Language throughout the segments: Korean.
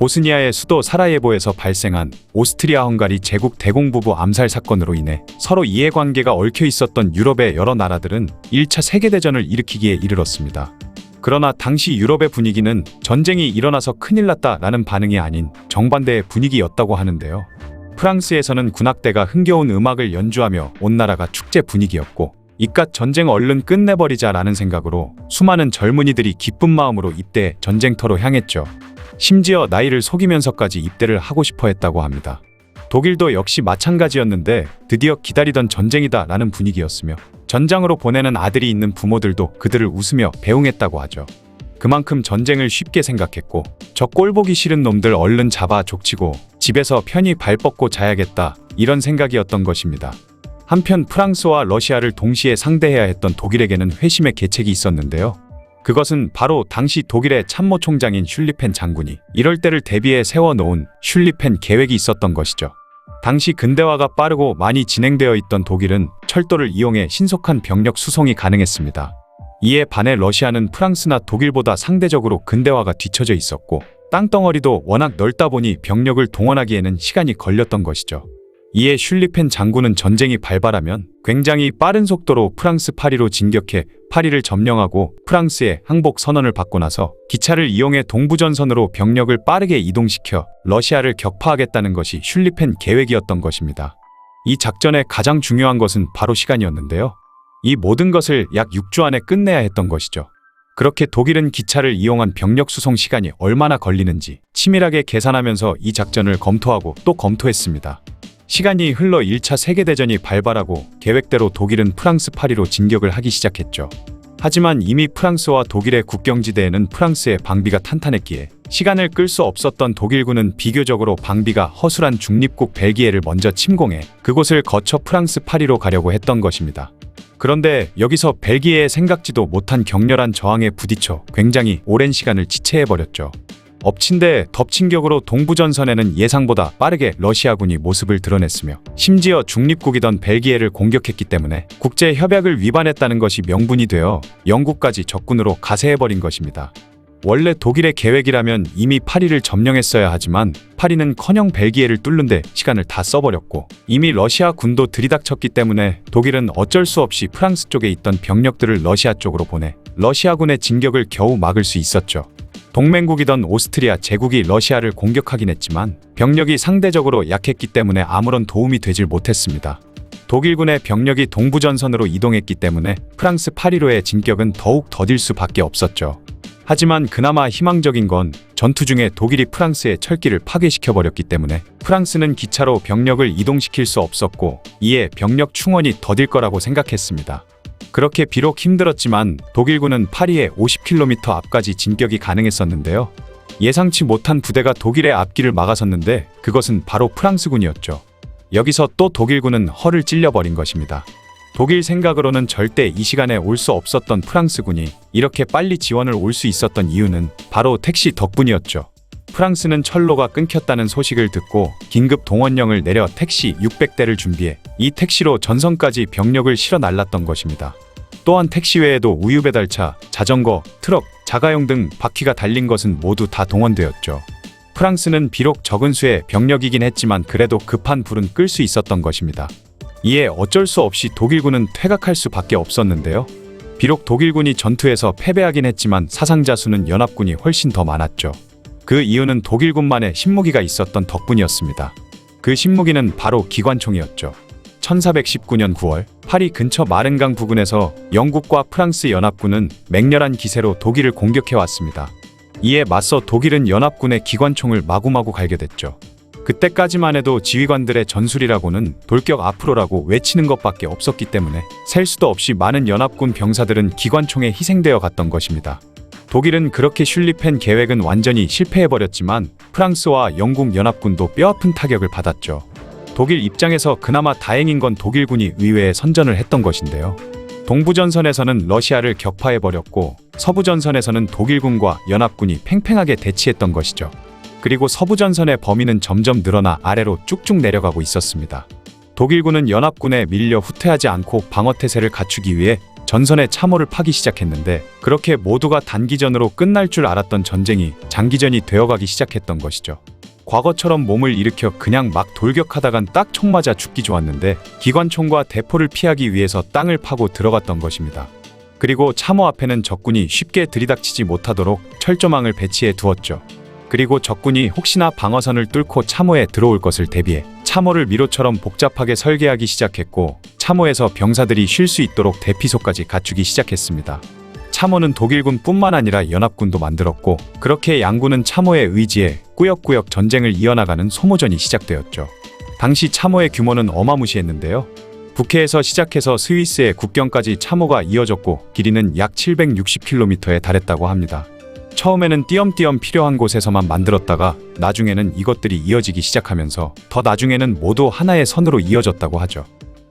보스니아의 수도 사라예보에서 발생한 오스트리아-헝가리 제국 대공부부 암살 사건으로 인해 서로 이해관계가 얽혀 있었던 유럽의 여러 나라들은 1차 세계대전을 일으키기에 이르렀습니다. 그러나 당시 유럽의 분위기는 전쟁이 일어나서 큰일 났다라는 반응이 아닌 정반대의 분위기였다고 하는데요. 프랑스에서는 군악대가 흥겨운 음악을 연주하며 온 나라가 축제 분위기였고, 이깟 전쟁 얼른 끝내버리자라는 생각으로 수많은 젊은이들이 기쁜 마음으로 입대해 전쟁터로 향했죠. 심지어 나이를 속이면서까지 입대를 하고 싶어 했다고 합니다. 독일도 역시 마찬가지였는데 드디어 기다리던 전쟁이다라는 분위기였으며 전장으로 보내는 아들이 있는 부모들도 그들을 웃으며 배웅했다고 하죠. 그만큼 전쟁을 쉽게 생각했고, 저 꼴보기 싫은 놈들 얼른 잡아 족치고 집에서 편히 발 뻗고 자야겠다, 이런 생각이었던 것입니다. 한편 프랑스와 러시아를 동시에 상대해야 했던 독일에게는 회심의 계책이 있었는데요. 그것은 바로 당시 독일의 참모총장인 슐리펜 장군이 이럴 때를 대비해 세워놓은 슐리펜 계획이 있었던 것이죠. 당시 근대화가 빠르고 많이 진행되어 있던 독일은 철도를 이용해 신속한 병력 수송이 가능했습니다. 이에 반해 러시아는 프랑스나 독일보다 상대적으로 근대화가 뒤처져 있었고, 땅덩어리도 워낙 넓다 보니 병력을 동원하기에는 시간이 걸렸던 것이죠. 이에 슐리펜 장군은 전쟁이 발발하면 굉장히 빠른 속도로 프랑스 파리로 진격해 파리를 점령하고 프랑스의 항복 선언을 받고 나서 기차를 이용해 동부전선으로 병력을 빠르게 이동시켜 러시아를 격파하겠다는 것이 슐리펜 계획이었던 것입니다. 이 작전의 가장 중요한 것은 바로 시간이었는데요. 이 모든 것을 약 6주 안에 끝내야 했던 것이죠. 그렇게 독일은 기차를 이용한 병력 수송 시간이 얼마나 걸리는지 치밀하게 계산하면서 이 작전을 검토하고 또 검토했습니다. 시간이 흘러 1차 세계대전이 발발하고 계획대로 독일은 프랑스 파리로 진격을 하기 시작했죠. 하지만 이미 프랑스와 독일의 국경지대에는 프랑스의 방비가 탄탄했기에 시간을 끌 수 없었던 독일군은 비교적으로 방비가 허술한 중립국 벨기에를 먼저 침공해 그곳을 거쳐 프랑스 파리로 가려고 했던 것입니다. 그런데 여기서 벨기에의 생각지도 못한 격렬한 저항에 부딪혀 굉장히 오랜 시간을 지체해버렸죠. 엎친 데 덮친 격으로 동부전선에는 예상보다 빠르게 러시아군이 모습을 드러냈으며 심지어 중립국이던 벨기에를 공격했기 때문에 국제협약을 위반했다는 것이 명분이 되어 영국까지 적군으로 가세해버린 것입니다. 원래 독일의 계획이라면 이미 파리를 점령했어야 하지만 파리는커녕 벨기에를 뚫는데 시간을 다 써버렸고, 이미 러시아 군도 들이닥쳤기 때문에 독일은 어쩔 수 없이 프랑스 쪽에 있던 병력들을 러시아 쪽으로 보내 러시아군의 진격을 겨우 막을 수 있었죠. 동맹국이던 오스트리아 제국이 러시아를 공격하긴 했지만 병력이 상대적으로 약했기 때문에 아무런 도움이 되질 못했습니다. 독일군의 병력이 동부전선으로 이동했기 때문에 프랑스 파리로의 진격은 더욱 더딜 수밖에 없었죠. 하지만 그나마 희망적인 건 전투 중에 독일이 프랑스의 철기를 파괴시켜버렸기 때문에 프랑스는 기차로 병력을 이동시킬 수 없었고, 이에 병력 충원이 더딜 거라고 생각했습니다. 그렇게 비록 힘들었지만 독일군은 파리의 50km 앞까지 진격이 가능했었는데요. 예상치 못한 부대가 독일의 앞길을 막아섰는데 그것은 바로 프랑스군이었죠. 여기서 또 독일군은 허를 찔려버린 것입니다. 독일 생각으로는 절대 이 시간에 올 수 없었던 프랑스군이 이렇게 빨리 지원을 올 수 있었던 이유는 바로 택시 덕분이었죠. 프랑스는 철로가 끊겼다는 소식을 듣고 긴급 동원령을 내려 택시 600대를 준비해 이 택시로 전선까지 병력을 실어 날랐던 것입니다. 또한 택시 외에도 우유배달차, 자전거, 트럭, 자가용 등 바퀴가 달린 것은 모두 다 동원되었죠. 프랑스는 비록 적은 수의 병력이긴 했지만 그래도 급한 불은 끌 수 있었던 것입니다. 이에 어쩔 수 없이 독일군은 퇴각할 수밖에 없었는데요. 비록 독일군이 전투에서 패배하긴 했지만 사상자 수는 연합군이 훨씬 더 많았죠. 그 이유는 독일군만의 신무기가 있었던 덕분이었습니다. 그 신무기는 바로 기관총이었죠. 1419년 9월 파리 근처 마른강 부근에서 영국과 프랑스 연합군은 맹렬한 기세로 독일을 공격해왔습니다. 이에 맞서 독일은 연합군의 기관총을 마구마구 갈겨댔죠. 그때까지만 해도 지휘관들의 전술이라고는 돌격 앞으로라고 외치는 것밖에 없었기 때문에 셀 수도 없이 많은 연합군 병사들은 기관총에 희생되어 갔던 것입니다. 독일은 그렇게 슐리펜 계획은 완전히 실패해버렸지만 프랑스와 영국 연합군도 뼈아픈 타격을 받았죠. 독일 입장에서 그나마 다행인 건 독일군이 의외의 선전을 했던 것인데요. 동부전선에서는 러시아를 격파해버렸고 서부전선에서는 독일군과 연합군이 팽팽하게 대치했던 것이죠. 그리고 서부전선의 범위는 점점 늘어나 아래로 쭉쭉 내려가고 있었습니다. 독일군은 연합군에 밀려 후퇴하지 않고 방어태세를 갖추기 위해 전선에 참호를 파기 시작했는데 그렇게 모두가 단기전으로 끝날 줄 알았던 전쟁이 장기전이 되어가기 시작했던 것이죠. 과거처럼 몸을 일으켜 그냥 막 돌격하다간 딱 총 맞아 죽기 좋았는데 기관총과 대포를 피하기 위해서 땅을 파고 들어갔던 것입니다. 그리고 참호 앞에는 적군이 쉽게 들이닥치지 못하도록 철조망을 배치해 두었죠. 그리고 적군이 혹시나 방어선을 뚫고 참호에 들어올 것을 대비해 참호를 미로처럼 복잡하게 설계하기 시작했고 참호에서 병사들이 쉴 수 있도록 대피소까지 갖추기 시작했습니다. 참호는 독일군 뿐만 아니라 연합군도 만들었고 그렇게 양군은 참호에 의지해 꾸역꾸역 전쟁을 이어나가는 소모전이 시작되었죠. 당시 참호의 규모는 어마무시했는데요. 북해에서 시작해서 스위스의 국경까지 참호가 이어졌고 길이는 약 760km에 달했다고 합니다. 처음에는 띄엄띄엄 필요한 곳에서만 만들었다가 나중에는 이것들이 이어지기 시작하면서 더 나중에는 모두 하나의 선으로 이어졌다고 하죠.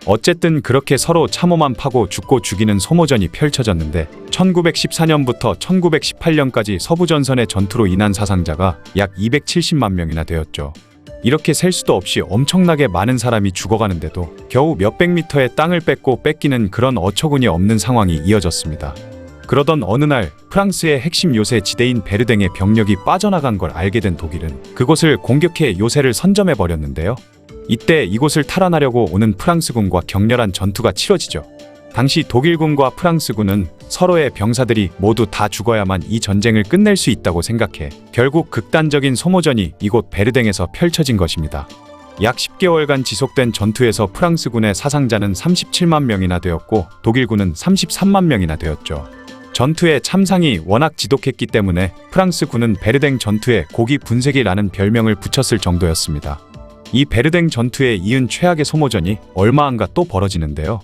어쨌든 그렇게 서로 참호만 파고 죽고 죽이는 소모전이 펼쳐졌는데 1914년부터 1918년까지 서부전선의 전투로 인한 사상자가 약 270만 명이나 되었죠. 이렇게 셀 수도 없이 엄청나게 많은 사람이 죽어가는데도 겨우 몇백 미터의 땅을 뺏고 뺏기는 그런 어처구니 없는 상황이 이어졌습니다. 그러던 어느 날 프랑스의 핵심 요새 지대인 베르댕의 병력이 빠져나간 걸 알게 된 독일은 그곳을 공격해 요새를 선점해 버렸는데요. 이때 이곳을 탈환하려고 오는 프랑스군과 격렬한 전투가 치러지죠. 당시 독일군과 프랑스군은 서로의 병사들이 모두 다 죽어야만 이 전쟁을 끝낼 수 있다고 생각해 결국 극단적인 소모전이 이곳 베르댕에서 펼쳐진 것입니다. 약 10개월간 지속된 전투에서 프랑스군의 사상자는 37만 명이나 되었고 독일군은 33만 명이나 되었죠. 전투의 참상이 워낙 지독했기 때문에 프랑스군은 베르댕 전투에 고기 분쇄기라는 별명을 붙였을 정도였습니다. 이 베르댕 전투에 이은 최악의 소모전이 얼마 안가 또 벌어지는데요.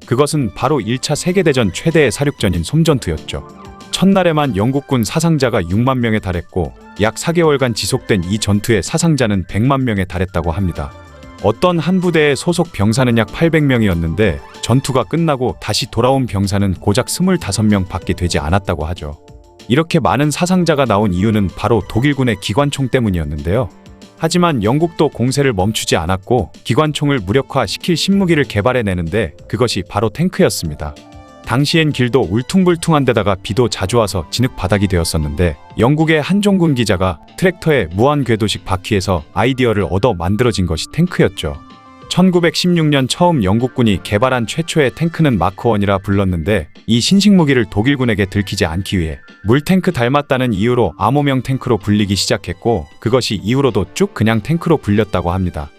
그것은 바로 1차 세계대전 최대의 사륙전인 솜전투였죠. 첫날에만 영국군 사상자가 6만 명에 달했고 약 4개월간 지속된 이 전투의 사상자는 100만 명에 달했다고 합니다. 어떤 한 부대의 소속 병사는 약 800명이었는데 전투가 끝나고 다시 돌아온 병사는 고작 25명 밖에 되지 않았다고 하죠. 이렇게 많은 사상자가 나온 이유는 바로 독일군의 기관총 때문이었는데요. 하지만 영국도 공세를 멈추지 않았고 기관총을 무력화시킬 신무기를 개발해내는데 그것이 바로 탱크였습니다. 당시엔 길도 울퉁불퉁한 데다가 비도 자주 와서 진흙바닥이 되었었는데 영국의 한종군 기자가 트랙터의 무한 궤도식 바퀴에서 아이디어를 얻어 만들어진 것이 탱크였죠. 1916년 처음 영국군이 개발한 최초의 탱크는 마크1이라 불렀는데 이 신식 무기를 독일군에게 들키지 않기 위해 물탱크 닮았다는 이유로 암호명 탱크로 불리기 시작했고 그것이 이후로도 쭉 그냥 탱크로 불렸다고 합니다.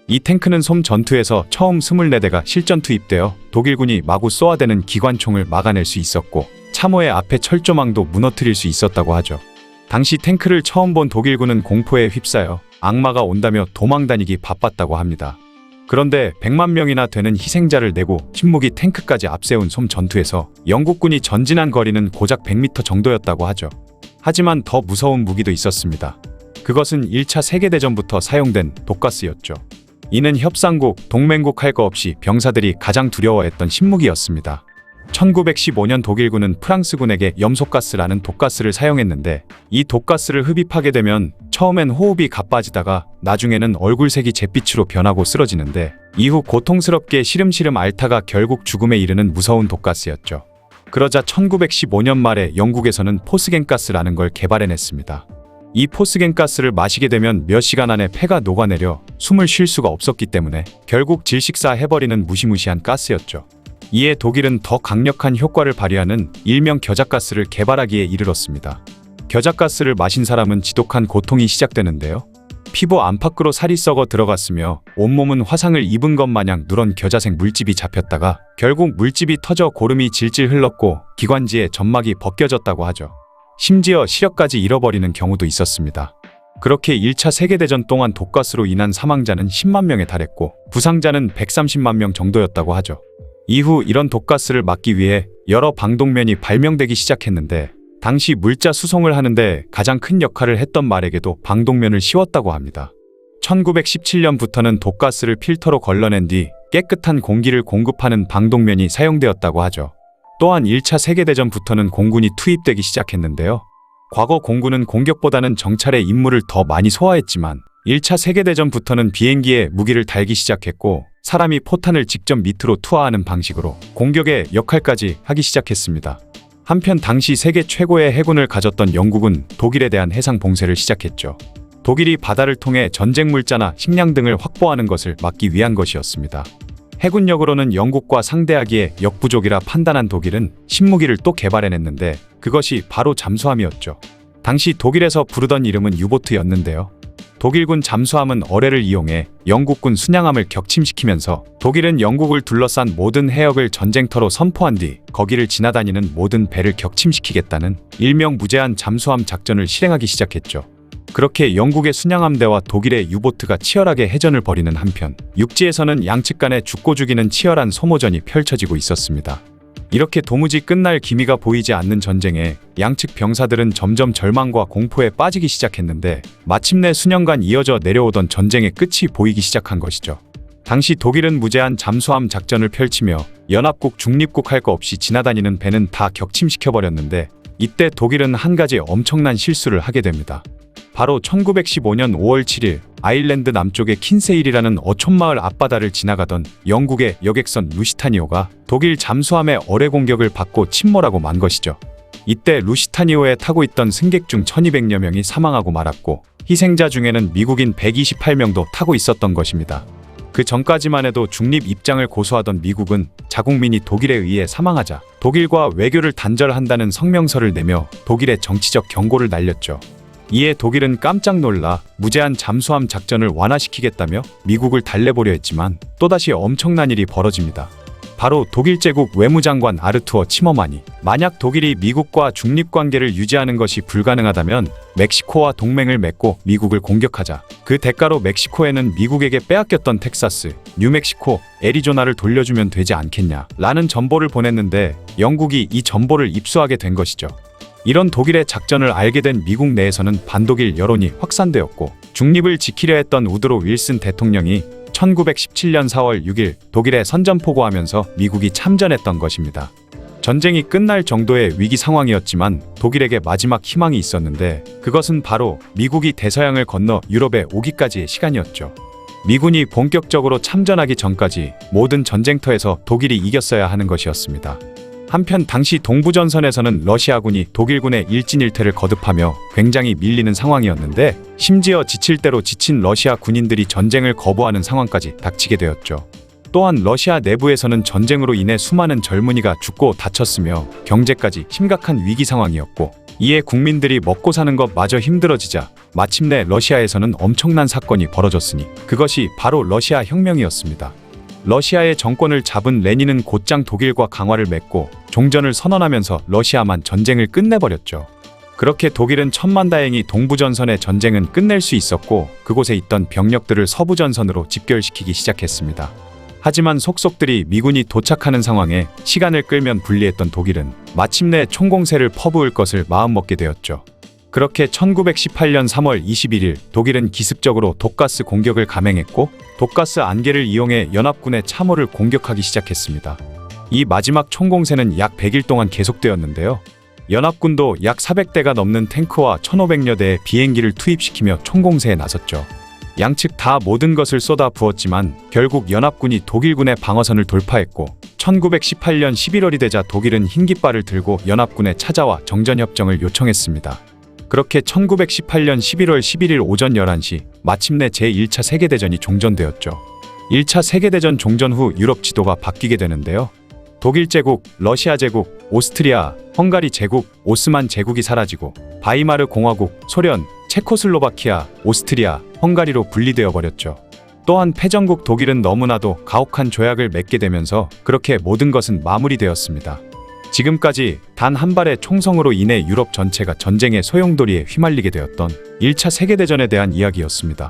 이 탱크는 솜 전투에서 처음 24대가 실전 투입되어 독일군이 마구 쏘아대는 기관총을 막아낼 수 있었고 참호의 앞에 철조망도 무너뜨릴 수 있었다고 하죠. 당시 탱크를 처음 본 독일군은 공포에 휩싸여 악마가 온다며 도망다니기 바빴다고 합니다. 그런데 100만 명이나 되는 희생자를 내고 신무기 탱크까지 앞세운 솜 전투에서 영국군이 전진한 거리는 고작 100m 정도였다고 하죠. 하지만 더 무서운 무기도 있었습니다. 그것은 1차 세계대전부터 사용된 독가스였죠. 이는 협상국, 동맹국 할 거 없이 병사들이 가장 두려워했던 신무기였습니다. 1915년 독일군은 프랑스군에게 염소가스라는 독가스를 사용했는데 이 독가스를 흡입하게 되면 처음엔 호흡이 가빠지다가 나중에는 얼굴색이 잿빛으로 변하고 쓰러지는데 이후 고통스럽게 시름시름 앓다가 결국 죽음에 이르는 무서운 독가스였죠. 그러자 1915년 말에 영국에서는 포스겐가스라는 걸 개발해냈습니다. 이 포스겐가스를 마시게 되면 몇 시간 안에 폐가 녹아내려 숨을 쉴 수가 없었기 때문에 결국 질식사해버리는 무시무시한 가스였죠. 이에 독일은 더 강력한 효과를 발휘하는 일명 겨자가스를 개발하기에 이르렀습니다. 겨자가스를 마신 사람은 지독한 고통이 시작되는데요. 피부 안팎으로 살이 썩어 들어갔으며 온몸은 화상을 입은 것 마냥 누런 겨자색 물집이 잡혔다가 결국 물집이 터져 고름이 질질 흘렀고 기관지에 점막이 벗겨졌다고 하죠. 심지어 시력까지 잃어버리는 경우도 있었습니다. 그렇게 1차 세계대전 동안 독가스로 인한 사망자는 10만 명에 달했고 부상자는 130만 명 정도였다고 하죠. 이후 이런 독가스를 막기 위해 여러 방독면이 발명되기 시작했는데 당시 물자 수송을 하는데 가장 큰 역할을 했던 말에게도 방독면을 씌웠다고 합니다. 1917년부터는 독가스를 필터로 걸러낸 뒤 깨끗한 공기를 공급하는 방독면이 사용되었다고 하죠. 또한 1차 세계대전부터는 공군이 투입되기 시작했는데요. 과거 공군은 공격보다는 정찰에 임무를 더 많이 소화했지만 1차 세계대전부터는 비행기에 무기를 달기 시작했고 사람이 포탄을 직접 밑으로 투하하는 방식으로 공격의 역할까지 하기 시작했습니다. 한편 당시 세계 최고의 해군을 가졌던 영국은 독일에 대한 해상 봉쇄를 시작했죠. 독일이 바다를 통해 전쟁 물자나 식량 등을 확보하는 것을 막기 위한 것이었습니다. 해군력으로는 영국과 상대하기에 역부족이라 판단한 독일은 신무기를 또 개발해냈는데 그것이 바로 잠수함이었죠. 당시 독일에서 부르던 이름은 유보트였는데요. 독일군 잠수함은 어뢰를 이용해 영국군 순양함을 격침시키면서 독일은 영국을 둘러싼 모든 해역을 전쟁터로 선포한 뒤 거기를 지나다니는 모든 배를 격침시키겠다는 일명 무제한 잠수함 작전을 실행하기 시작했죠. 그렇게 영국의 순양함대와 독일의 유보트가 치열하게 해전을 벌이는 한편 육지에서는 양측 간에 죽고 죽이는 치열한 소모전이 펼쳐지고 있었습니다. 이렇게 도무지 끝날 기미가 보이지 않는 전쟁에 양측 병사들은 점점 절망과 공포에 빠지기 시작했는데 마침내 수년간 이어져 내려오던 전쟁의 끝이 보이기 시작한 것이죠. 당시 독일은 무제한 잠수함 작전을 펼치며 연합국 중립국 할 거 없이 지나다니는 배는 다 격침시켜버렸는데 이때 독일은 한 가지 엄청난 실수를 하게 됩니다. 바로 1915년 5월 7일 아일랜드 남쪽의 킨세일이라는 어촌마을 앞바다를 지나가던 영국의 여객선 루시타니오가 독일 잠수함의 어뢰 공격을 받고 침몰하고 만 것이죠. 이때 루시타니오에 타고 있던 승객 중 1200여 명이 사망하고 말았고 희생자 중에는 미국인 128명도 타고 있었던 것입니다. 그 전까지만 해도 중립 입장을 고수하던 미국은 자국민이 독일에 의해 사망하자 독일과 외교를 단절한다는 성명서를 내며 독일의 정치적 경고를 날렸죠. 이에 독일은 깜짝 놀라 무제한 잠수함 작전을 완화시키겠다며 미국을 달래보려 했지만 또다시 엄청난 일이 벌어집니다. 바로 독일 제국 외무장관 아르투어 치머만이 만약 독일이 미국과 중립관계를 유지하는 것이 불가능하다면 멕시코와 동맹을 맺고 미국을 공격하자. 그 대가로 멕시코에는 미국에게 빼앗겼던 텍사스, 뉴멕시코, 애리조나를 돌려주면 되지 않겠냐 라는 전보를 보냈는데 영국이 이 전보를 입수하게 된 것이죠. 이런 독일의 작전을 알게 된 미국 내에서는 반독일 여론이 확산되었고 중립을 지키려 했던 우드로 윌슨 대통령이 1917년 4월 6일 독일에 선전포고하면서 미국이 참전했던 것입니다. 전쟁이 끝날 정도의 위기 상황이었지만 독일에게 마지막 희망이 있었는데 그것은 바로 미국이 대서양을 건너 유럽에 오기까지의 시간이었죠. 미군이 본격적으로 참전하기 전까지 모든 전쟁터에서 독일이 이겼어야 하는 것이었습니다. 한편 당시 동부전선에서는 러시아군이 독일군의 일진일퇴를 거듭하며 굉장히 밀리는 상황이었는데 심지어 지칠 대로 지친 러시아 군인들이 전쟁을 거부하는 상황까지 닥치게 되었죠. 또한 러시아 내부에서는 전쟁으로 인해 수많은 젊은이가 죽고 다쳤으며 경제까지 심각한 위기 상황이었고 이에 국민들이 먹고 사는 것마저 힘들어지자 마침내 러시아에서는 엄청난 사건이 벌어졌으니 그것이 바로 러시아 혁명이었습니다. 러시아의 정권을 잡은 레닌은 곧장 독일과 강화를 맺고 종전을 선언하면서 러시아만 전쟁을 끝내버렸죠. 그렇게 독일은 천만다행히 동부전선의 전쟁은 끝낼 수 있었고 그곳에 있던 병력들을 서부전선으로 집결시키기 시작했습니다. 하지만 속속들이 미군이 도착하는 상황에 시간을 끌면 불리했던 독일은 마침내 총공세를 퍼부을 것을 마음먹게 되었죠. 그렇게 1918년 3월 21일 독일은 기습적으로 독가스 공격을 감행했고 독가스 안개를 이용해 연합군의 참호를 공격하기 시작했습니다. 이 마지막 총공세는 약 100일 동안 계속되었는데요. 연합군도 약 400대가 넘는 탱크와 1500여 대의 비행기를 투입시키며 총공세에 나섰죠. 양측 다 모든 것을 쏟아 부었지만 결국 연합군이 독일군의 방어선을 돌파했고 1918년 11월이 되자 독일은 흰 깃발을 들고 연합군에 찾아와 정전협정을 요청했습니다. 그렇게 1918년 11월 11일 오전 11시 마침내 제1차 세계대전이 종전되었죠. 1차 세계대전 종전 후 유럽 지도가 바뀌게 되는데요. 독일 제국, 러시아 제국, 오스트리아, 헝가리 제국, 오스만 제국이 사라지고 바이마르 공화국, 소련, 체코슬로바키아, 오스트리아, 헝가리로 분리되어 버렸죠. 또한 패전국 독일은 너무나도 가혹한 조약을 맺게 되면서 그렇게 모든 것은 마무리되었습니다. 지금까지 단 한 발의 총성으로 인해 유럽 전체가 전쟁의 소용돌이에 휘말리게 되었던 1차 세계대전에 대한 이야기였습니다.